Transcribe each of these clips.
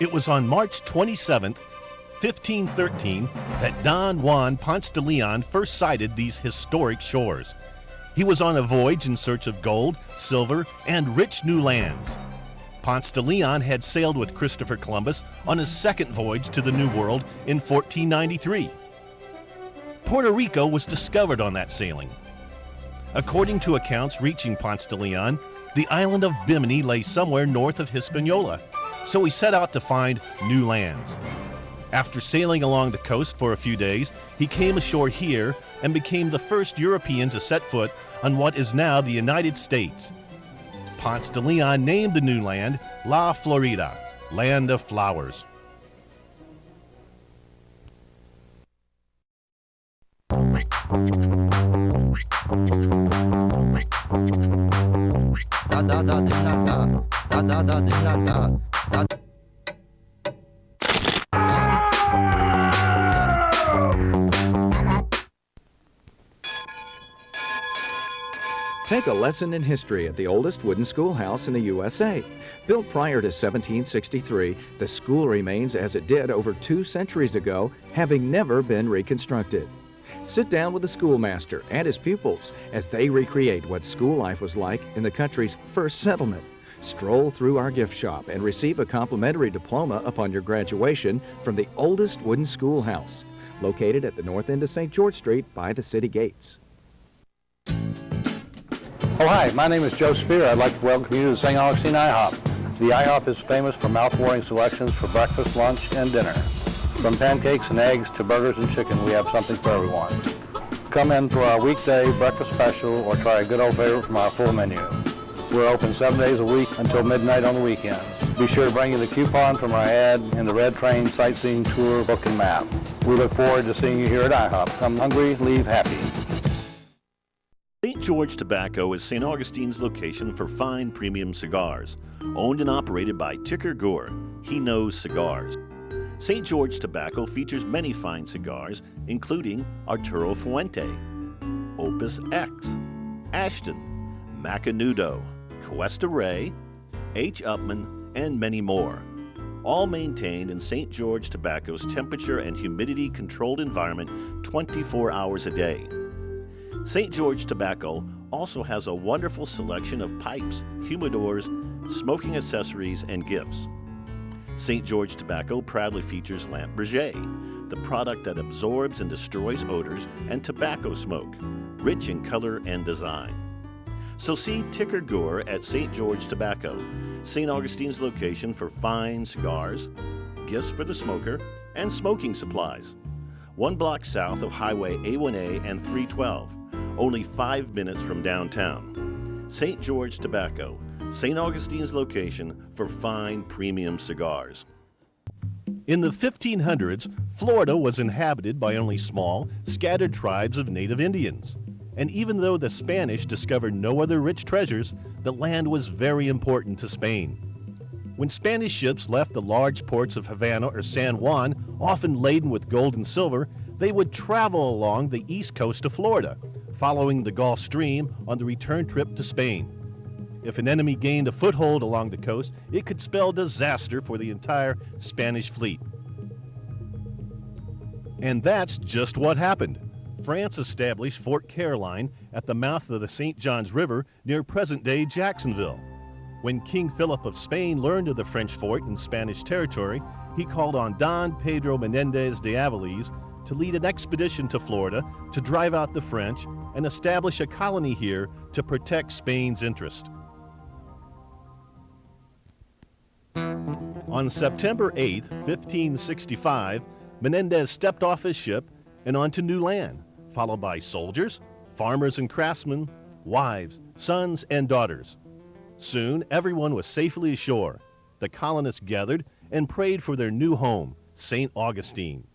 It was on March 27th, 1513, that Don Juan Ponce de Leon first sighted these historic shores. He was on a voyage in search of gold, silver, and rich new lands. Ponce de Leon had sailed with Christopher Columbus on his second voyage to the New World in 1493. Puerto Rico was discovered on that sailing. According to accounts reaching Ponce de Leon, the island of Bimini lay somewhere north of Hispaniola, so he set out to find new lands. After sailing along the coast for a few days, he came ashore here and became the first European to set foot on what is now the United States. Ponce de Leon named the new land La Florida, Land of Flowers. Take a lesson in history at the oldest wooden schoolhouse in the USA. Built prior to 1763, the school remains as it did over 2 centuries ago, having never been reconstructed. Sit down with the schoolmaster and his pupils as they recreate what school life was like in the country's first settlement. Stroll through our gift shop and receive a complimentary diploma upon your graduation from the oldest wooden schoolhouse, located at the north end of St. George Street by the city gates. Oh, hi, my name is Joe Spear. I'd like to welcome you to St. Augustine IHOP. The IHOP is famous for mouth-watering selections for breakfast, lunch, and dinner. From pancakes and eggs to burgers and chicken, we have something for everyone. Come in for our weekday breakfast special or try a good old favorite from our full menu. We're open 7 days a week until midnight on the weekends. Be sure to bring you the coupon from our ad and the Red Train Sightseeing Tour book and map. We look forward to seeing you here at IHOP. Come hungry, leave happy. St. George Tobacco is St. Augustine's location for fine premium cigars. Owned and operated by Ticker Gore. He knows cigars. St. George Tobacco features many fine cigars, including Arturo Fuente, Opus X, Ashton, Macanudo, Cuesta Rey, H. Upmann, and many more. All maintained in St. George Tobacco's temperature and humidity controlled environment 24 hours a day. St. George Tobacco also has a wonderful selection of pipes, humidors, smoking accessories, and gifts. St. George Tobacco proudly features Lampe Berger, the product that absorbs and destroys odors and tobacco smoke, rich in color and design. So see Ticker Gore at St. George Tobacco, St. Augustine's location for fine cigars, gifts for the smoker, and smoking supplies. 1 block south of Highway A1A and 312, only 5 minutes from downtown. St. George Tobacco, St. Augustine's location for fine premium cigars. In the 1500s, Florida was inhabited by only small, scattered tribes of native Indians. And even though the Spanish discovered no other rich treasures, the land was very important to Spain. When Spanish ships left the large ports of Havana or San Juan, often laden with gold and silver, they would travel along the east coast of Florida, following the Gulf Stream on the return trip to Spain. If an enemy gained a foothold along the coast, it could spell disaster for the entire Spanish fleet. And that's just what happened. France established Fort Caroline at the mouth of the St. Johns River near present-day Jacksonville. When King Philip of Spain learned of the French fort in Spanish territory, he called on Don Pedro Menendez de Avilés to lead an expedition to Florida to drive out the French and establish a colony here to protect Spain's interest. On September 8, 1565, Menendez stepped off his ship and onto new land, followed by soldiers, farmers and craftsmen, wives, sons, and daughters. Soon, everyone was safely ashore. The colonists gathered and prayed for their new home, St. Augustine.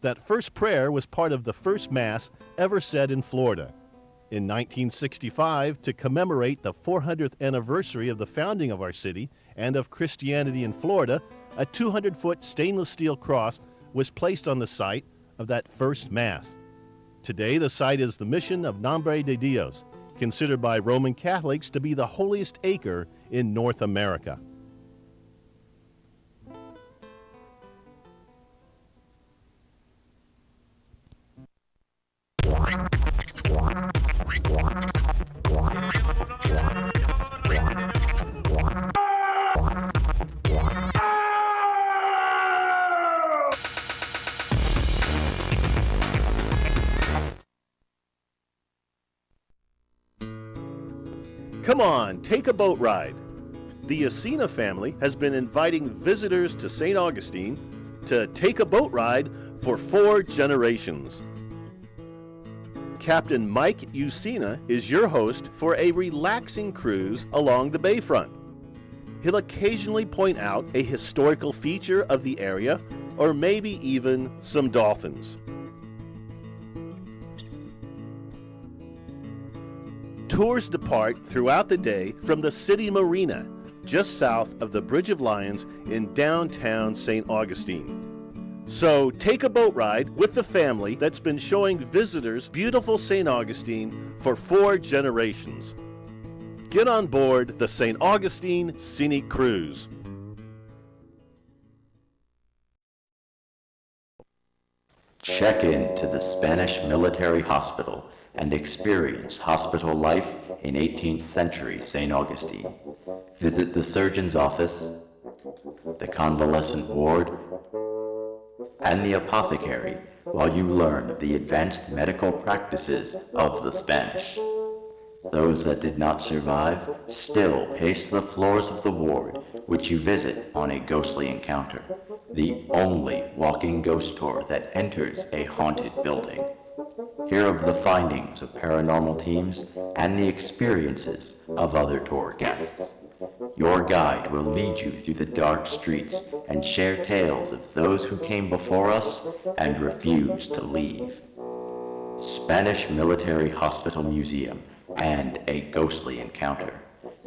That first prayer was part of the first Mass ever said in Florida. In 1965, to commemorate the 400th anniversary of the founding of our city and of Christianity in Florida, a 200-foot stainless steel cross was placed on the site of that first Mass. Today, the site is the Mission of Nombre de Dios, considered by Roman Catholics to be the holiest acre in North America. Come on, take a boat ride. The Yacina family has been inviting visitors to St. Augustine to take a boat ride for 4 generations. Captain Mike Yacina is your host for a relaxing cruise along the bayfront. He'll occasionally point out a historical feature of the area or maybe even some dolphins. Tours depart throughout the day from the city marina, just south of the Bridge of Lions in downtown St. Augustine. So take a boat ride with the family that's been showing visitors beautiful St. Augustine for 4 generations. Get on board the St. Augustine Scenic Cruise. Check in to the Spanish Military Hospital and experience hospital life in 18th century St. Augustine. Visit the surgeon's office, the convalescent ward, and the apothecary while you learn the advanced medical practices of the Spanish. Those that did not survive still pace the floors of the ward, which you visit on a ghostly encounter, the only walking ghost tour that enters a haunted building. Hear of the findings of paranormal teams and the experiences of other tour guests. Your guide will lead you through the dark streets and share tales of those who came before us and refused to leave. Spanish Military Hospital Museum and a ghostly encounter.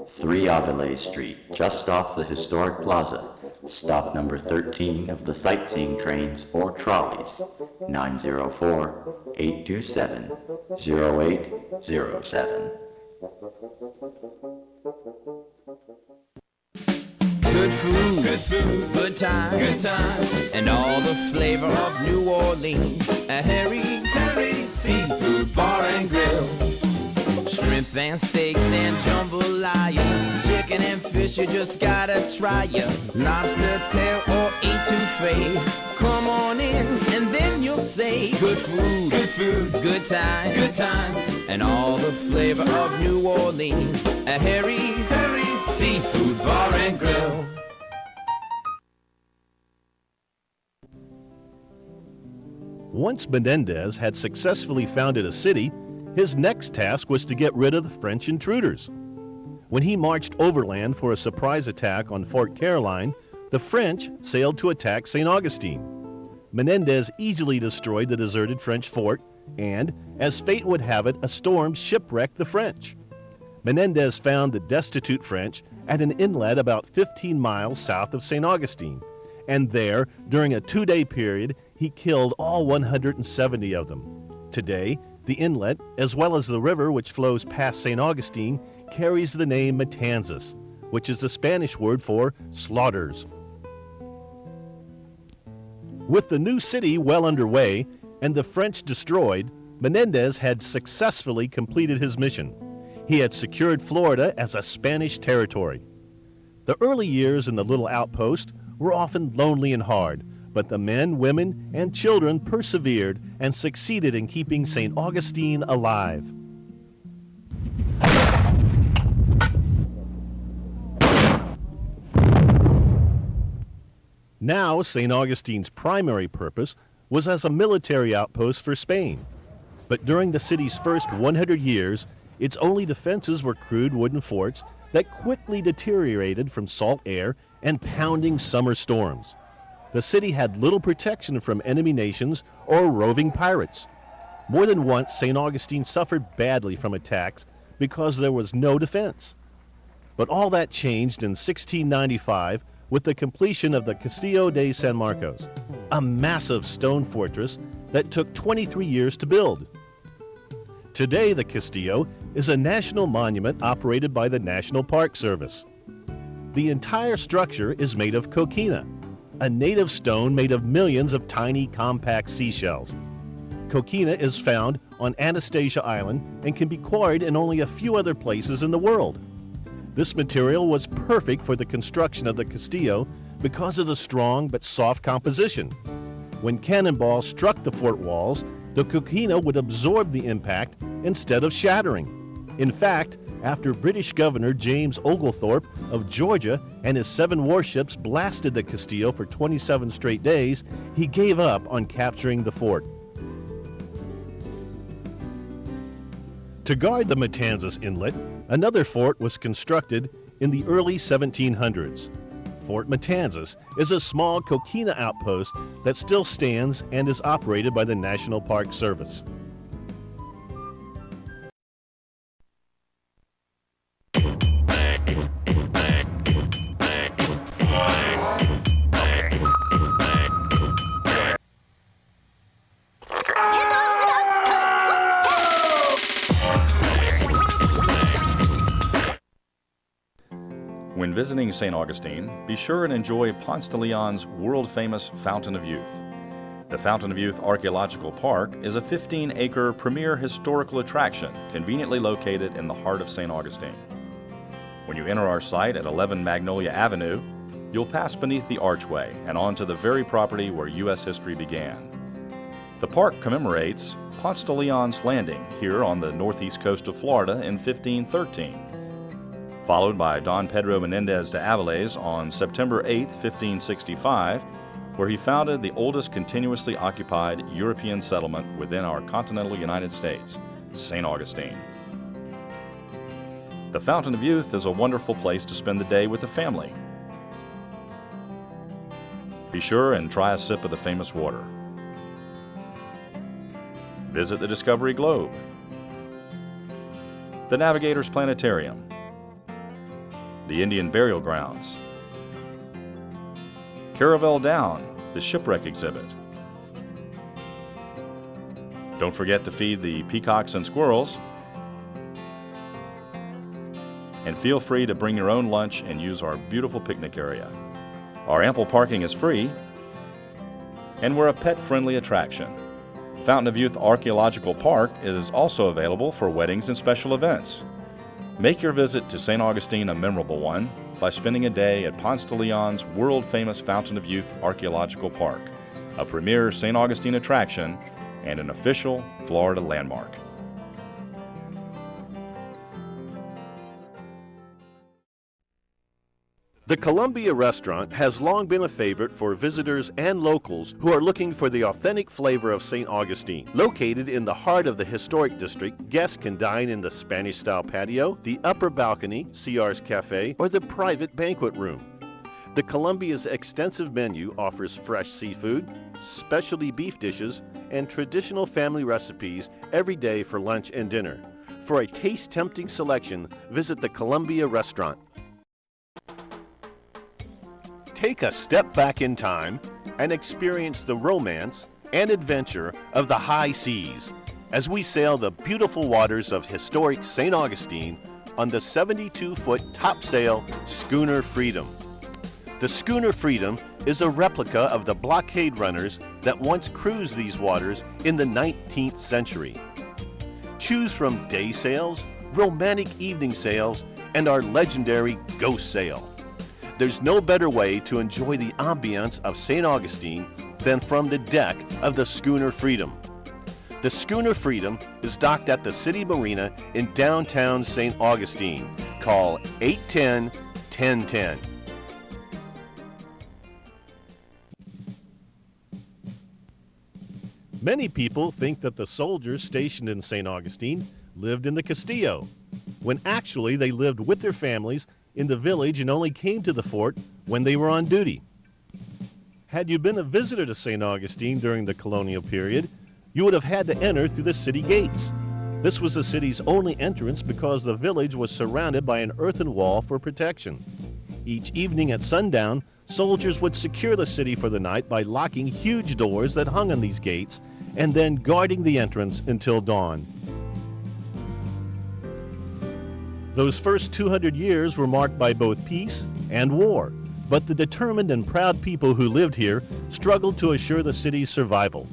3 Aviles Street, just off the historic plaza. Stop number 13 of the sightseeing trains or trolleys. 904-827-0807. Good food, good times, and all the flavor of New Orleans. A Harry's Seafood Bar and Grill. Shrimp and steaks and jambalaya, chicken and fish, you just gotta try ya. Lobster tail or etouffee. Come on in and then you'll say good food, good times, and all the flavor of New Orleans. A Harry's Seafood Bar and Grill. Once Menendez had successfully founded a city, his next task was to get rid of the French intruders. When he marched overland for a surprise attack on Fort Caroline, the French sailed to attack St. Augustine. Menendez easily destroyed the deserted French fort, and, as fate would have it, a storm shipwrecked the French. Menendez found the destitute French at an inlet about 15 miles south of St. Augustine, and there, during a 2-day period, he killed all 170 of them. Today, the inlet, as well as the river which flows past St. Augustine, carries the name Matanzas, which is the Spanish word for slaughters. With the new city well underway and the French destroyed, Menendez had successfully completed his mission. He had secured Florida as a Spanish territory. The early years in the little outpost were often lonely and hard, but the men, women, and children persevered and succeeded in keeping St. Augustine alive. Now, St. Augustine's primary purpose was as a military outpost for Spain. But during the city's first 100 years, its only defenses were crude wooden forts that quickly deteriorated from salt air and pounding summer storms. The city had little protection from enemy nations or roving pirates. More than once, St. Augustine suffered badly from attacks because there was no defense. But all that changed in 1695 with the completion of the Castillo de San Marcos, a massive stone fortress that took 23 years to build. Today, the Castillo is a national monument operated by the National Park Service. The entire structure is made of coquina, a native stone made of millions of tiny, compact seashells. Coquina is found on Anastasia Island and can be quarried in only a few other places in the world. This material was perfect for the construction of the Castillo because of the strong but soft composition. When cannonballs struck the fort walls, the coquina would absorb the impact instead of shattering. In fact, after British Governor James Oglethorpe of Georgia and his 7 warships blasted the Castillo for 27 straight days, he gave up on capturing the fort. To guard the Matanzas Inlet, another fort was constructed in the early 1700s. Fort Matanzas is a small coquina outpost that still stands and is operated by the National Park Service. When visiting St. Augustine, be sure and enjoy Ponce de Leon's world-famous Fountain of Youth. The Fountain of Youth Archaeological Park is a 15-acre premier historical attraction conveniently located in the heart of St. Augustine. When you enter our site at 11 Magnolia Avenue, you'll pass beneath the archway and onto the very property where U.S. history began. The park commemorates Ponce de Leon's landing here on the northeast coast of Florida in 1513. Followed by Don Pedro Menendez de Avilés on September 8, 1565, where he founded the oldest continuously occupied European settlement within our continental United States, St. Augustine. The Fountain of Youth is a wonderful place to spend the day with the family. Be sure and try a sip of the famous water. Visit the Discovery Globe, the Navigator's Planetarium, the Indian Burial Grounds, Caravel Down, the shipwreck exhibit. Don't forget to feed the peacocks and squirrels. And feel free to bring your own lunch and use our beautiful picnic area. Our ample parking is free, and we're a pet-friendly attraction. Fountain of Youth Archaeological Park is also available for weddings and special events. Make your visit to St. Augustine a memorable one by spending a day at Ponce de Leon's world-famous Fountain of Youth Archaeological Park, a premier St. Augustine attraction and an official Florida landmark. The Columbia Restaurant has long been a favorite for visitors and locals who are looking for the authentic flavor of St. Augustine. Located in the heart of the historic district, guests can dine in the Spanish-style patio, the upper balcony, CR's Cafe, or the private banquet room. The Columbia's extensive menu offers fresh seafood, specialty beef dishes, and traditional family recipes every day for lunch and dinner. For a taste-tempting selection, visit the Columbia Restaurant. Take a step back in time and experience the romance and adventure of the high seas as we sail the beautiful waters of historic St. Augustine on the 72-foot topsail Schooner Freedom. The Schooner Freedom is a replica of the blockade runners that once cruised these waters in the 19th century. Choose from day sails, romantic evening sails, and our legendary ghost sail. There's no better way to enjoy the ambience of St. Augustine than from the deck of the Schooner Freedom. The Schooner Freedom is docked at the City Marina in downtown St. Augustine. Call 810-1010. Many people think that the soldiers stationed in St. Augustine lived in the Castillo, when actually they lived with their families in the village and only came to the fort when they were on duty. Had you been a visitor to St. Augustine during the colonial period, you would have had to enter through the city gates. This was the city's only entrance because the village was surrounded by an earthen wall for protection. Each evening at sundown, soldiers would secure the city for the night by locking huge doors that hung on these gates and then guarding the entrance until dawn. Those first 200 years were marked by both peace and war, but the determined and proud people who lived here struggled to assure the city's survival.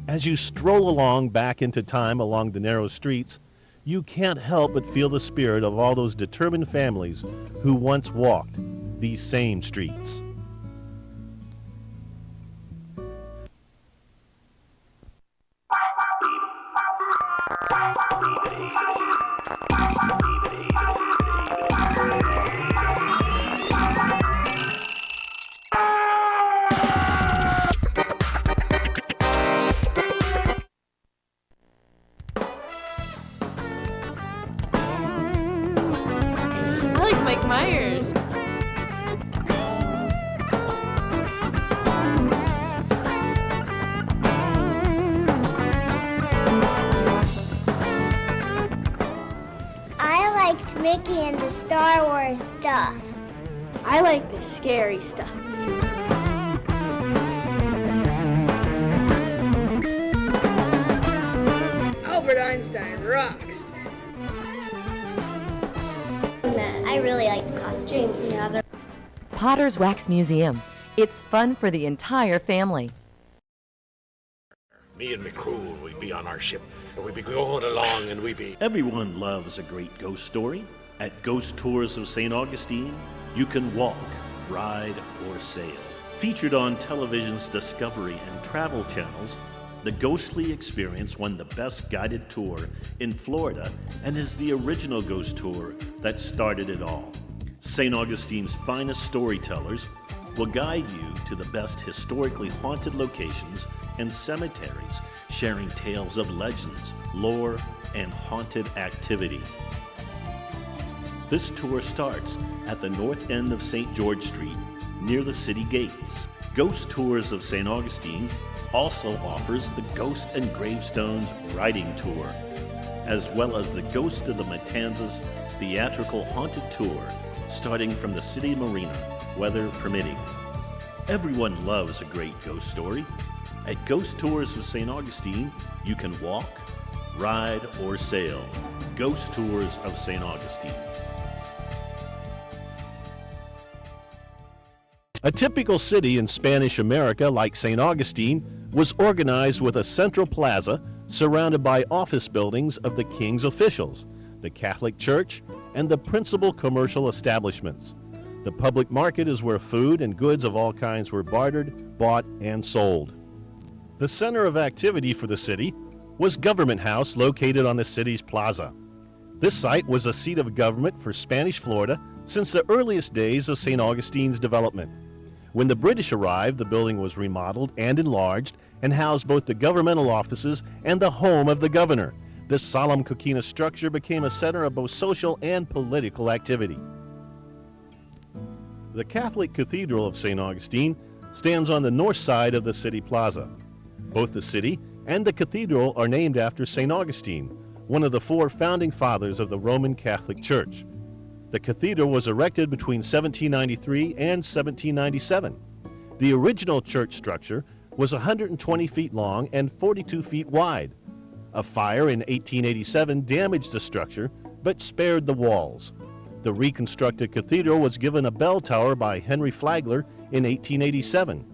As you stroll along back into time along the narrow streets, you can't help but feel the spirit of all those determined families who once walked these same streets. like Mike Myers. I liked Mickey and the Star Wars stuff. I like the scary stuff. Albert Einstein rocks. I really like the costumes. Yeah, Potter's Wax Museum. It's fun for the entire family. Me and McCrool, we'd be on our ship, and we'd be going along, and we'd be... Everyone loves a great ghost story. At Ghost Tours of St. Augustine, you can walk, ride, or sail. Featured on television's Discovery and Travel channels, the Ghostly Experience won the Best Guided Tour in Florida and is the original ghost tour that started it all. St. Augustine's finest storytellers will guide you to the best historically haunted locations and cemeteries, sharing tales of legends, lore, and haunted activity. This tour starts at the north end of St. George Street, near the city gates. Ghost Tours of St. Augustine also offers the Ghost and Gravestones Riding Tour, as well as the Ghost of the Matanzas Theatrical Haunted Tour, starting from the city marina, weather permitting. Everyone loves a great ghost story. At Ghost Tours of St. Augustine, you can walk, ride, or sail. Ghost Tours of St. Augustine. A typical city in Spanish America, like St. Augustine, was organized with a central plaza surrounded by office buildings of the king's officials, the Catholic Church, and the principal commercial establishments. The public market is where food and goods of all kinds were bartered, bought, and sold. The center of activity for the city was Government House, located on the city's plaza. This site was a seat of government for Spanish Florida since the earliest days of St. Augustine's development. When the British arrived, the building was remodeled and enlarged and housed both the governmental offices and the home of the governor. This solemn coquina structure became a center of both social and political activity. The Catholic Cathedral of St. Augustine stands on the north side of the city plaza. Both the city and the cathedral are named after St. Augustine, one of the four founding fathers of the Roman Catholic Church. The cathedral was erected between 1793 and 1797. The original church structure was 120 feet long and 42 feet wide. A fire in 1887 damaged the structure, but spared the walls. The reconstructed cathedral was given a bell tower by Henry Flagler in 1887.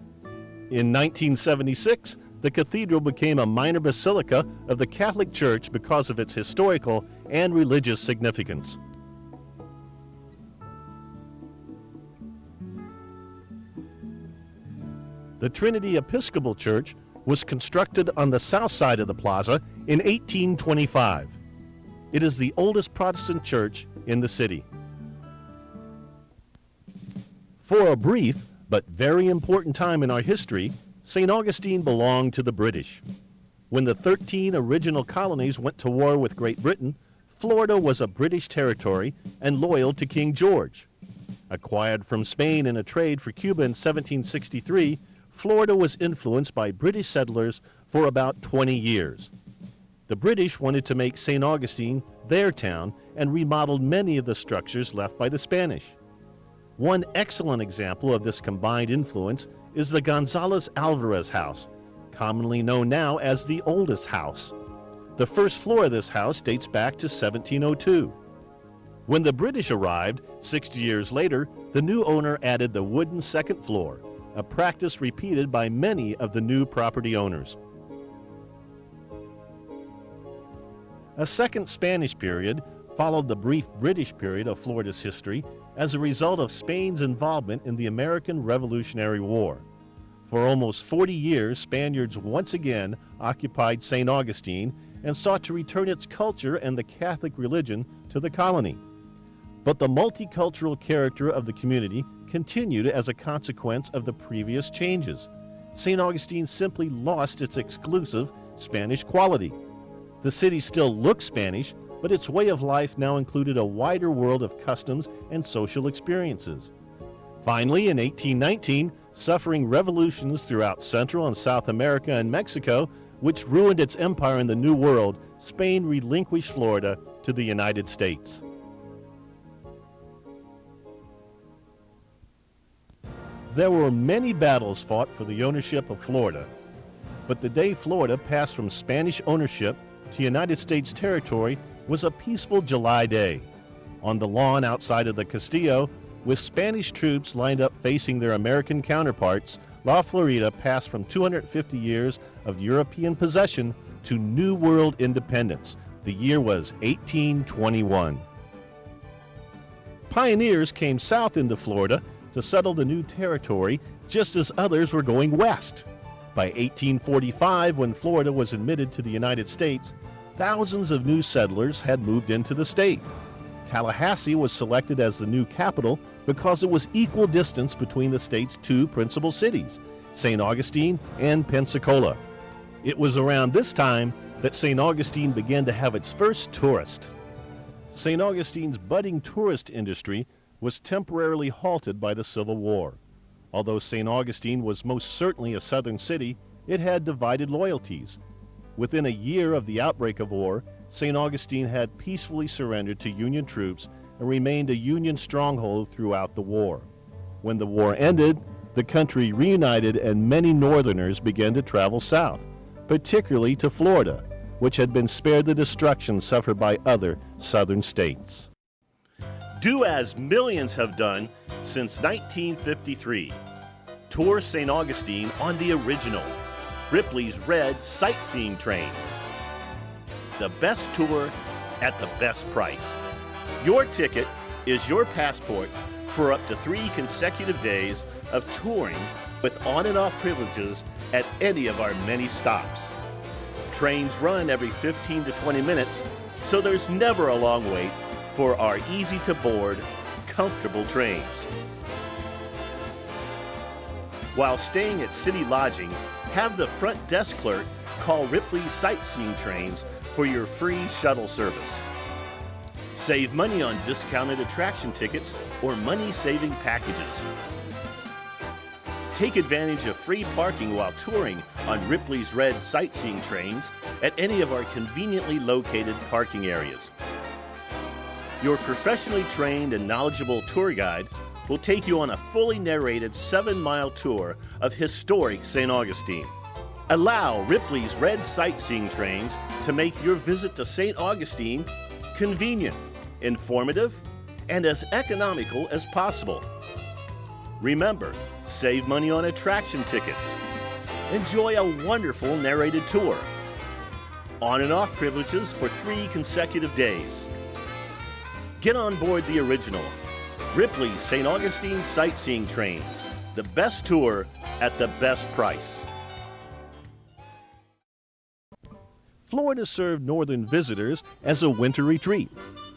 In 1976, the cathedral became a minor basilica of the Catholic Church because of its historical and religious significance. The Trinity Episcopal Church was constructed on the south side of the plaza in 1825. It is the oldest Protestant church in the city. For a brief but very important time in our history, St. Augustine belonged to the British. When the 13 original colonies went to war with Great Britain, Florida was a British territory and loyal to King George. Acquired from Spain in a trade for Cuba in 1763, Florida was influenced by British settlers for about 20 years. The British wanted to make St. Augustine their town and remodeled many of the structures left by the Spanish. One excellent example of this combined influence is the Gonzalez Alvarez House, commonly known now as the oldest house. The first floor of this house dates back to 1702. When the British arrived, 60 years later, the new owner added the wooden second floor, a practice repeated by many of the new property owners. A second Spanish period followed the brief British period of Florida's history as a result of Spain's involvement in the American Revolutionary War. For almost 40 years, Spaniards once again occupied St. Augustine and sought to return its culture and the Catholic religion to the colony. But the multicultural character of the community continued as a consequence of the previous changes. St. Augustine simply lost its exclusive Spanish quality. The city still looks Spanish, but its way of life now included a wider world of customs and social experiences. Finally, in 1819, suffering revolutions throughout Central and South America and Mexico, which ruined its empire in the New World, Spain relinquished Florida to the United States. There were many battles fought for the ownership of Florida, but the day Florida passed from Spanish ownership to United States territory was a peaceful July day. On the lawn outside of the Castillo, with Spanish troops lined up facing their American counterparts, La Florida passed from 250 years of European possession to New World independence. The year was 1821. Pioneers came south into Florida to settle the new territory just as others were going west. By 1845, when Florida was admitted to the United States, thousands of new settlers had moved into the state. Tallahassee was selected as the new capital because it was equal distance between the state's two principal cities, St. Augustine and Pensacola. It was around this time that St. Augustine began to have its first tourist. St. Augustine's budding tourist industry was temporarily halted by the Civil War. Although St. Augustine was most certainly a southern city, it had divided loyalties. Within a year of the outbreak of war, St. Augustine had peacefully surrendered to Union troops and remained a Union stronghold throughout the war. When the war ended, the country reunited and many Northerners began to travel south, particularly to Florida, which had been spared the destruction suffered by other southern states. Do as millions have done since 1953. Tour St. Augustine on the original, Ripley's Red sightseeing trains. The best tour at the best price. Your ticket is your passport for up to 3 consecutive days of touring with on and off privileges at any of our many stops. Trains run every 15 to 20 minutes, so there's never a long wait for our easy-to-board, comfortable trains. While staying at City Lodging, have the front desk clerk call Ripley's Sightseeing Trains for your free shuttle service. Save money on discounted attraction tickets or money-saving packages. Take advantage of free parking while touring on Ripley's Red Sightseeing Trains at any of our conveniently located parking areas. Your professionally trained and knowledgeable tour guide will take you on a fully narrated 7-mile tour of historic St. Augustine. Allow Ripley's Red Sightseeing Trains to make your visit to St. Augustine convenient, informative, and as economical as possible. Remember, save money on attraction tickets. Enjoy a wonderful narrated tour. On and off privileges for 3 consecutive days. Get on board the original, Ripley's St. Augustine Sightseeing Trains. The best tour at the best price. Florida served northern visitors as a winter retreat.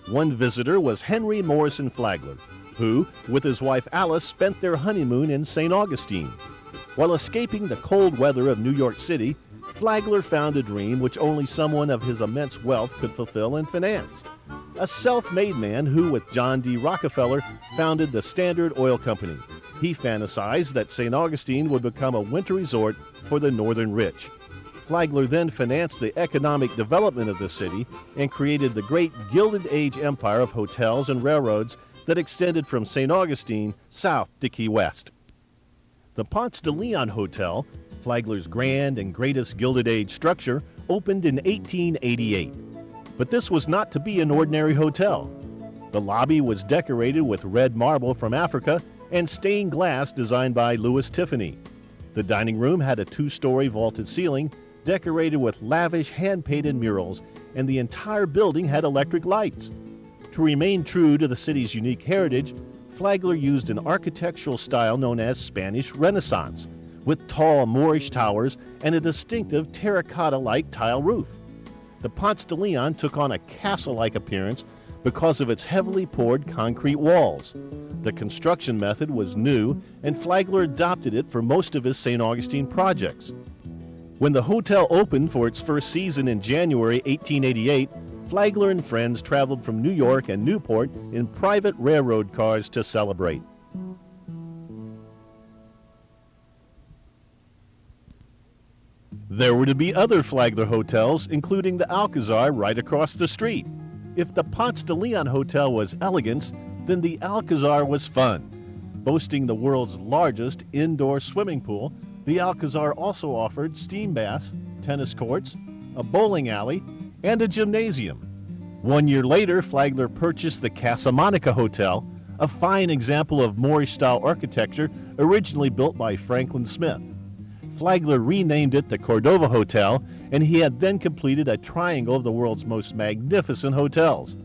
One visitor was Henry Morrison Flagler, who, with his wife Alice, spent their honeymoon in St. Augustine. While escaping the cold weather of New York City, Flagler found a dream which only someone of his immense wealth could fulfill and finance. A self-made man who, with John D. Rockefeller, founded the Standard Oil Company. He fantasized that St. Augustine would become a winter resort for the northern rich. Flagler then financed the economic development of the city and created the great Gilded Age empire of hotels and railroads that extended from St. Augustine south to Key West. The Ponce de Leon Hotel, Flagler's grand and greatest Gilded Age structure, opened in 1888. But this was not to be an ordinary hotel. The lobby was decorated with red marble from Africa and stained glass designed by Louis Tiffany. The dining room had a 2-story vaulted ceiling decorated with lavish hand-painted murals, and the entire building had electric lights. To remain true to the city's unique heritage, Flagler used an architectural style known as Spanish Renaissance, with tall Moorish towers and a distinctive terracotta-like tile roof. The Ponce de Leon took on a castle-like appearance because of its heavily poured concrete walls. The construction method was new, and Flagler adopted it for most of his St. Augustine projects. When the hotel opened for its first season in January 1888, Flagler and friends traveled from New York and Newport in private railroad cars to celebrate. There were to be other Flagler hotels, including the Alcazar right across the street. If the Ponce de Leon Hotel was elegance, then the Alcazar was fun. Boasting the world's largest indoor swimming pool, the Alcazar also offered steam baths, tennis courts, a bowling alley, and a gymnasium. 1 year later, Flagler purchased the Casa Monica Hotel, a fine example of Moorish-style architecture originally built by Franklin Smith. Flagler renamed it the Cordova Hotel, and he had then completed a triangle of the world's most magnificent hotels.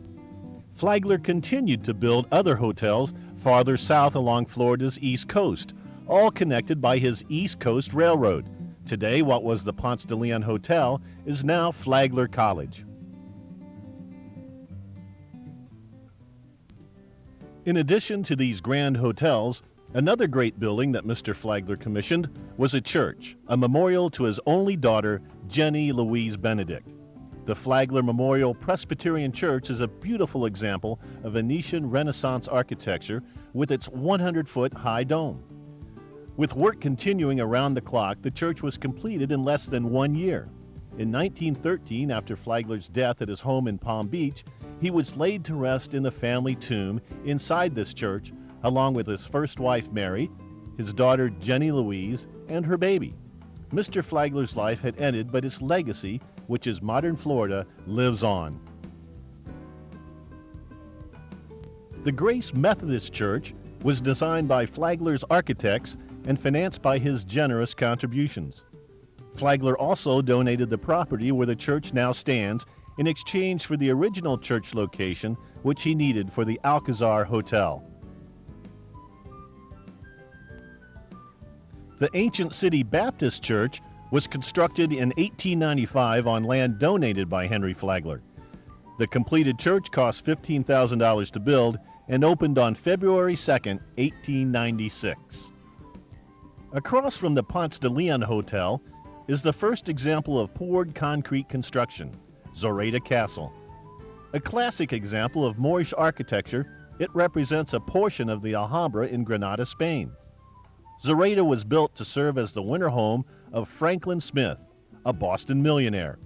Flagler continued to build other hotels farther south along Florida's East Coast, all connected by his East Coast Railroad. Today, what was the Ponce de Leon Hotel is now Flagler College. In addition to these grand hotels, another great building that Mr. Flagler commissioned was a church, a memorial to his only daughter, Jenny Louise Benedict. The Flagler Memorial Presbyterian Church is a beautiful example of Venetian Renaissance architecture with its 100-foot high dome. With work continuing around the clock, the church was completed in less than 1 year. In 1913, after Flagler's death at his home in Palm Beach, he was laid to rest in the family tomb inside this church, along with his first wife, Mary, his daughter, Jenny Louise, and her baby. Mr. Flagler's life had ended, but his legacy, which is modern Florida, lives on. The Grace Methodist Church was designed by Flagler's architects and financed by his generous contributions. Flagler also donated the property where the church now stands in exchange for the original church location, which he needed for the Alcazar Hotel. The Ancient City Baptist Church was constructed in 1895 on land donated by Henry Flagler. The completed church cost $15,000 to build and opened on February 2, 1896. Across from the Ponce de Leon Hotel is the first example of poured concrete construction, Zoraida Castle. A classic example of Moorish architecture, it represents a portion of the Alhambra in Granada, Spain. Zoraida was built to serve as the winter home of Franklin Smith, a Boston millionaire.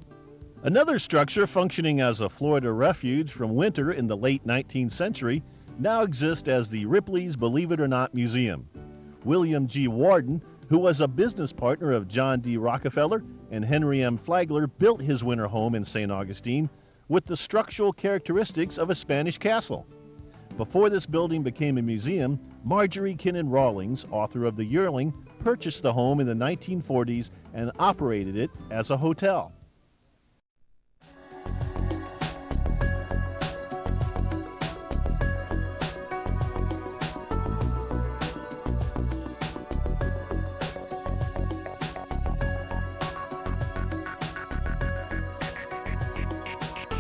Another structure functioning as a Florida refuge from winter in the late 19th century now exists as the Ripley's Believe It or Not Museum. William G. Warden, who was a business partner of John D. Rockefeller and Henry M. Flagler, built his winter home in St. Augustine with the structural characteristics of a Spanish castle. Before this building became a museum, Marjorie Kinnan Rawlings, author of The Yearling, purchased the home in the 1940s and operated it as a hotel.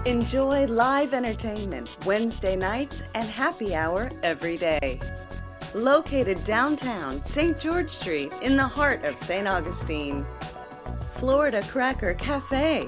Enjoy live entertainment Wednesday nights and happy hour every day. Located downtown St. George Street in the heart of St. Augustine. Florida Cracker Cafe.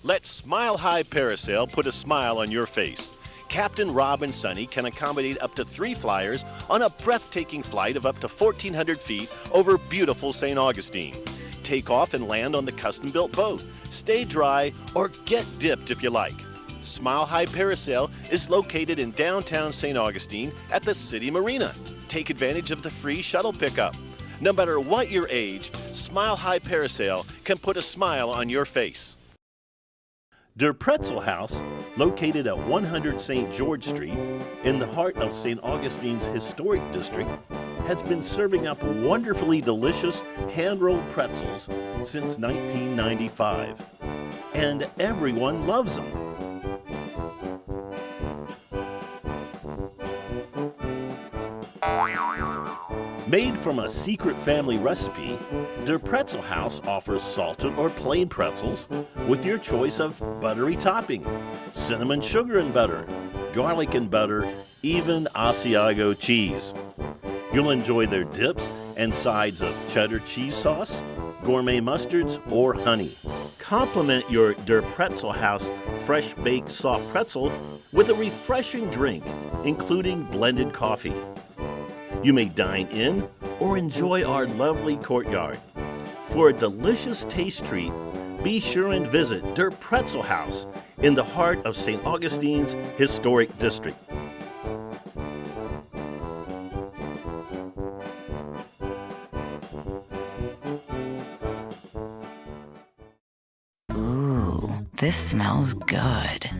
Let Smile High Parasail put a smile on your face. Captain Rob and Sonny can accommodate up to 3 flyers on a breathtaking flight of up to 1,400 feet over beautiful St. Augustine. Take off and land on the custom-built boat. Stay dry or get dipped if you like. Smile High Parasail is located in downtown St. Augustine at the City Marina. Take advantage of the free shuttle pickup. No matter what your age, Smile High Parasail can put a smile on your face. Der Pretzel House, located at 100 St. George Street in the heart of St. Augustine's historic district, has been serving up wonderfully delicious hand-rolled pretzels since 1995. And everyone loves them. Made from a secret family recipe, Der Pretzel House offers salted or plain pretzels with your choice of buttery topping, cinnamon sugar and butter, garlic and butter, even Asiago cheese. You'll enjoy their dips and sides of cheddar cheese sauce, gourmet mustards, or honey. Complement your Der Pretzel House fresh baked soft pretzel with a refreshing drink, including blended coffee. You may dine in or enjoy our lovely courtyard. For a delicious taste treat, be sure and visit Der Pretzel House in the heart of St. Augustine's historic district. This smells good.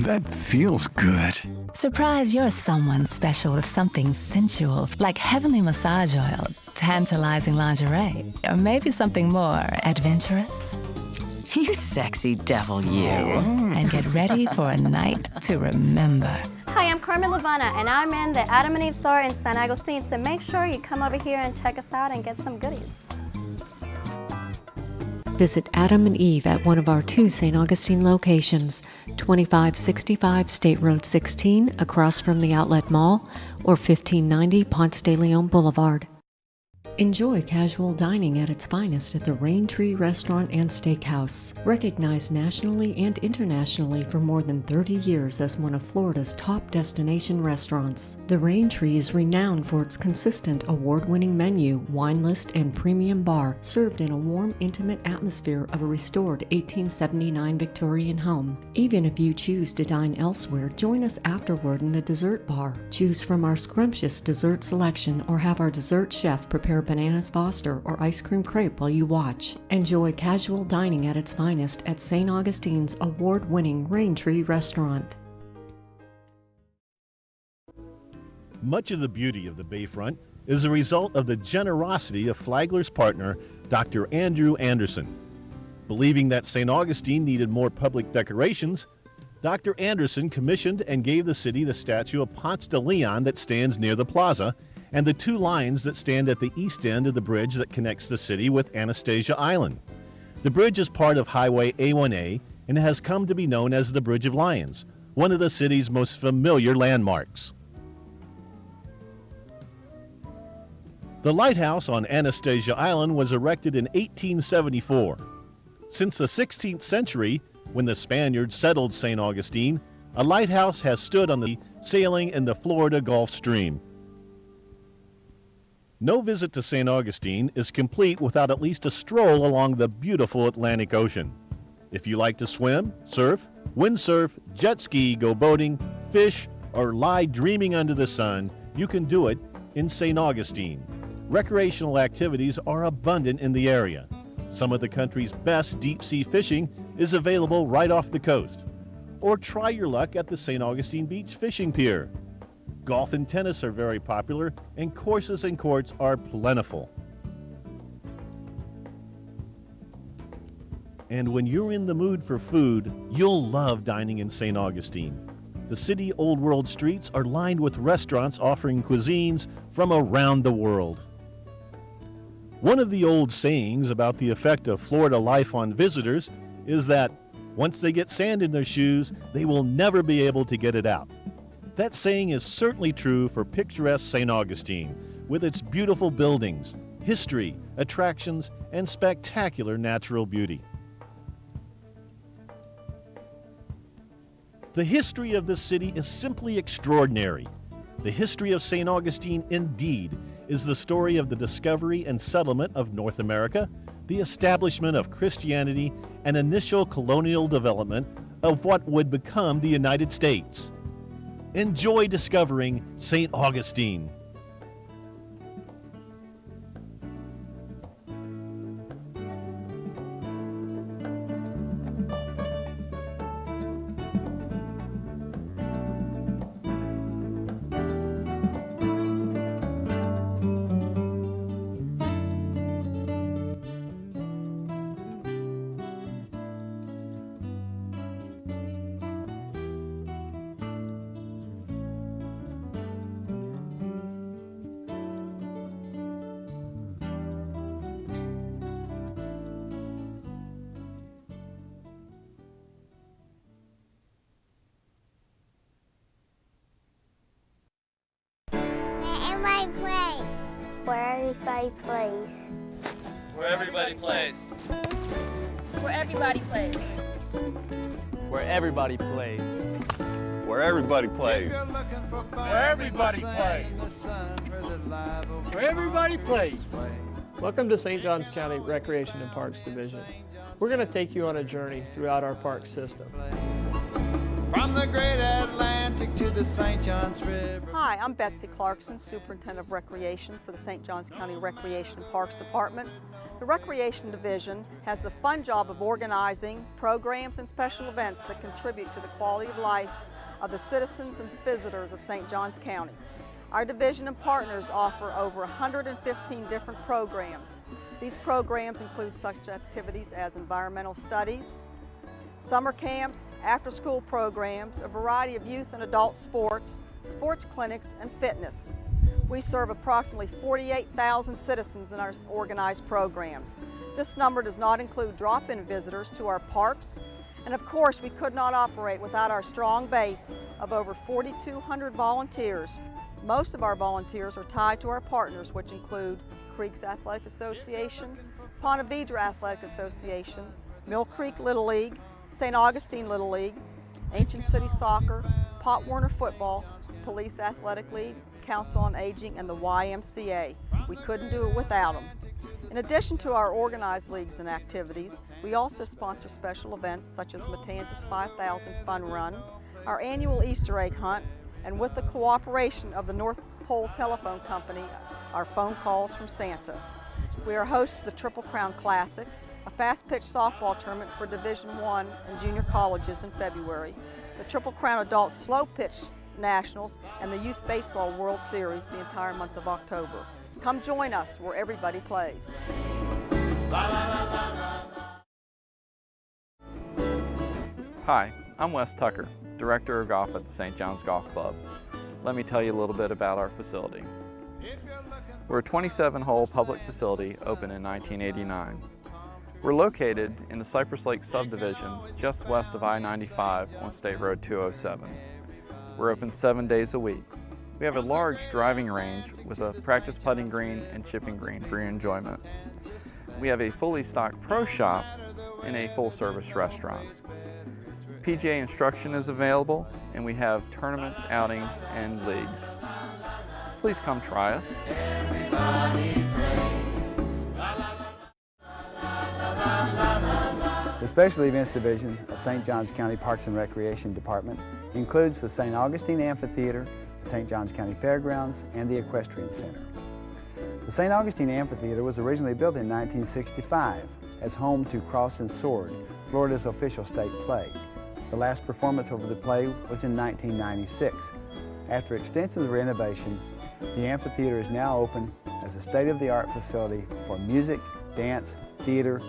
That feels good. Surprise your someone special with something sensual, like heavenly massage oil, tantalizing lingerie, or maybe something more adventurous. You sexy devil, you. And get ready for a night to remember. Hi, I'm Carmen Lavana, and I'm in the Adam and Eve store in San Agustin, so make sure you come over here and check us out and get some goodies. Visit Adam and Eve at one of our 2 St. Augustine locations, 2565 State Road 16 across from the Outlet Mall, or 1590 Ponce de Leon Boulevard. Enjoy casual dining at its finest at the Rain Tree Restaurant and Steakhouse. Recognized nationally and internationally for more than 30 years as one of Florida's top destination restaurants, the Rain Tree is renowned for its consistent award-winning menu, wine list, and premium bar, served in a warm, intimate atmosphere of a restored 1879 Victorian home. Even if you choose to dine elsewhere, join us afterward in the dessert bar. Choose from our scrumptious dessert selection or have our dessert chef prepare bananas Foster or ice cream crepe while you watch. Enjoy casual dining at its finest at St. Augustine's award-winning Rain Tree Restaurant. Much of the beauty of the Bayfront is a result of the generosity of Flagler's partner, Dr. Andrew Anderson. Believing that St. Augustine needed more public decorations, Dr. Anderson commissioned and gave the city the statue of Ponce de Leon that stands near the plaza, and the 2 lions that stand at the east end of the bridge that connects the city with Anastasia Island. The bridge is part of Highway A1A and has come to be known as the Bridge of Lions, one of the city's most familiar landmarks. The lighthouse on Anastasia Island was erected in 1874. Since the 16th century, when the Spaniards settled St. Augustine, a lighthouse has stood on the sailing in the Florida Gulf Stream. No visit to St. Augustine is complete without at least a stroll along the beautiful Atlantic Ocean. If you like to swim, surf, windsurf, jet ski, go boating, fish, or lie dreaming under the sun, you can do it in St. Augustine. Recreational activities are abundant in the area. Some of the country's best deep-sea fishing is available right off the coast. Or try your luck at the St. Augustine Beach Fishing Pier. Golf and tennis are very popular, and courses and courts are plentiful. And when you're in the mood for food, you'll love dining in St. Augustine. The city Old World streets are lined with restaurants offering cuisines from around the world. One of the old sayings about the effect of Florida life on visitors is that once they get sand in their shoes, they will never be able to get it out. That saying is certainly true for picturesque St. Augustine, with its beautiful buildings, history, attractions, and spectacular natural beauty. The history of this city is simply extraordinary. The history of St. Augustine, indeed, is the story of the discovery and settlement of North America, the establishment of Christianity, and initial colonial development of what would become the United States. Enjoy discovering St. Augustine. Where everybody plays. Where everybody plays. where everybody plays. Where everybody plays. Where everybody plays. Where everybody plays. Where everybody plays. Welcome to St. Johns County Recreation and Parks Division. We're going to take you on a journey throughout our park system. From the great Atlantic to the St. Johns River. Hi, I'm Betsy Clarkson, Superintendent of Recreation for the St. Johns County Recreation and Parks Department. The Recreation Division has the fun job of organizing programs and special events that contribute to the quality of life of the citizens and visitors of St. Johns County. Our division and partners offer over 115 different programs. These programs include such activities as environmental studies, summer camps, after-school programs, a variety of youth and adult sports, sports clinics, and fitness. We serve approximately 48,000 citizens in our organized programs. This number does not include drop-in visitors to our parks, and of course we could not operate without our strong base of over 4,200 volunteers. Most of our volunteers are tied to our partners, which include Creeks Athletic Association, Ponte Vedra Athletic Association, Mill Creek Little League, St. Augustine Little League, Ancient City Soccer, Pop Warner Football, Police Athletic League, Council on Aging, and the YMCA. We couldn't do it without them. In addition to our organized leagues and activities, we also sponsor special events such as Matanzas 5000 Fun Run, our annual Easter egg hunt, and with the cooperation of the North Pole Telephone Company, our phone calls from Santa. We are host to the Triple Crown Classic, a fast-pitch softball tournament for Division I and junior colleges in February, the Triple Crown Adult Slow Pitch Nationals, and the Youth Baseball World Series the entire month of October. Come join us where everybody plays. Hi, I'm Wes Tucker, Director of Golf at the St. John's Golf Club. Let me tell you a little bit about our facility. We're a 27-hole public facility opened in 1989. We're located in the Cypress Lake subdivision just west of I-95 on State Road 207. We're open 7 days a week. We have a large driving range with a practice putting green and chipping green for your enjoyment. We have a fully stocked pro shop and a full-service restaurant. PGA instruction is available, and we have tournaments, outings, and leagues. Please come try us. The Special Events Division of St. Johns County Parks and Recreation Department includes the St. Augustine Amphitheater, the St. Johns County Fairgrounds, and the Equestrian Center. The St. Augustine Amphitheater was originally built in 1965 as home to Cross and Sword, Florida's official state play. The last performance of the play was in 1996. After extensive renovation, the amphitheater is now open as a state-of-the-art facility for music, dance, theater,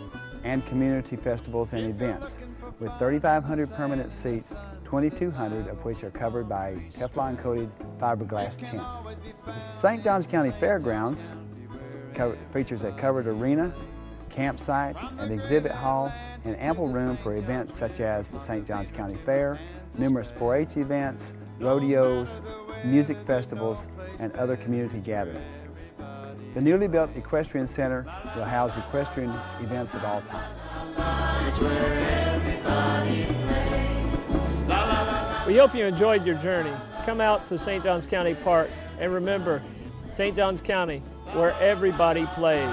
and community festivals and events, with 3,500 permanent seats, 2,200 of which are covered by Teflon-coated fiberglass tent. The St. Johns County Fairgrounds features a covered arena, campsites, an exhibit hall, and ample room for events such as the St. Johns County Fair, numerous 4-H events, rodeos, music festivals, and other community gatherings. The newly built Equestrian Center will house equestrian events at all times. We hope you enjoyed your journey. Come out to St. Johns County Parks, and remember, St. Johns County, where everybody plays.